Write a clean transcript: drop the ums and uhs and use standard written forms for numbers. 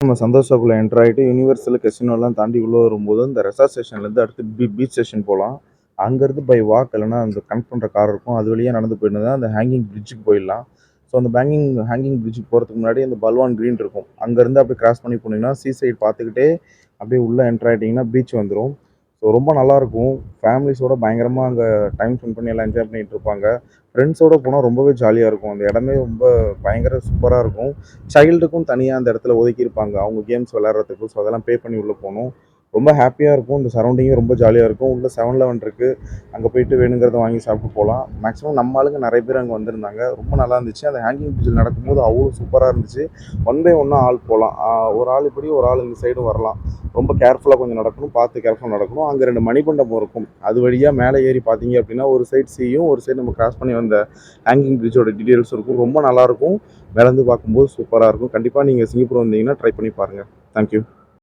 நம்ம சந்தோஷாக்குள்ள என்டர் ஆயிட்டு யுனிவர்சல் கசினோலாம் தாண்டி உள்ள வரும்போது, இந்த ரெசார்ட் ஸ்டேஷன்லேருந்து அடுத்து பீச் ஸ்டேஷன் போலாம். அங்கருந்து பை வாக் இல்லன்னா அந்த கனெக்ட் பண்ற கார் இருக்கும். அது வழியா நடந்து போயிருந்தா அந்த ஹேங்கிங் பிரிட்ஜுக்கு போயிடலாம். ஸோ அந்த ஹேங்கிங் பிரிட்ஜுக்கு போறதுக்கு முன்னாடி அந்த பல்வான் கிரீன் இருக்கும். அங்கருந்து அப்படியே கிராஸ் பண்ணி போனீங்கன்னா, சீ சைட் பார்த்துக்கிட்டே அப்படியே உள்ள என்டர் ஆயிட்டீங்கன்னா பீச் வந்துரும். ஸோ ரொம்ப நல்லாயிருக்கும். ஃபேமிலிஸோட பயங்கரமா அங்க டைம் ஸ்பெண்ட் பண்ணி எல்லாம் என்ஜாய் பண்ணிட்டு இருப்பாங்க. ஃப்ரெண்ட்ஸோட போனா ரொம்பவே ஜாலியா இருக்கும். அந்த இடமே ரொம்ப பயங்கர சூப்பரா இருக்கும். சைல்டுக்கும் தனியா அந்த இடத்துல ஒதுக்கியிருப்பாங்க. அவங்க கேம்ஸ் விளையாடுறதுக்கு. ஸோ அதெல்லாம் பே பண்ணி உள்ள போணும். ரொம்ப ஹேப்பியா இருக்கும். இந்த சரவுண்டிங்கும் ரொம்ப ஜாலியா இருக்கும். உள்ள 7-Eleven இருக்கு. அங்க போயிட்டு வேணுங்கிறத வாங்கி சாப்பிட்டு போலாம். மேக்ஸிமம் நம்ம ஆளுங்க நெறைய பேர் அங்க வந்திருந்தாங்க. ரொம்ப நல்லா இருந்துச்சு. அந்த ஹேங்கிங் பிரிட்ஜில நடக்கும்போது அவ்வளோ சூப்பரா இருந்துச்சு. ஒன் பை ஒன்னா ஆள் போலாம். ஒரு ஆள் இப்படி, ஒரு ஆள் இந்த சைடும் வரலாம். ரொம்ப கேர்ஃபுல்லா கொஞ்சம் நடக்கணும். பார்த்து கேர்ஃபுல்லா நடக்கணும். அங்க 2 மணிமண்டபம் இருக்கும். அது வழியா மேலே ஏறி பார்த்தீங்க அப்படின்னா, ஒரு சைடு சீயும், ஒரு சைடு நம்ம கிராஸ் பண்ணி வந்த ஹேங்கிங் பிரிட்ஜோட டீட்டெயில்ஸ் இருக்கும். ரொம்ப நல்லாயிருக்கும். மேலேருந்து பார்க்கும்போது சூப்பரா இருக்கும். கண்டிப்பா நீங்க சிங்கப்பூர் வந்தீங்கன்னா ட்ரை பண்ணி பாருங்க. Thank you.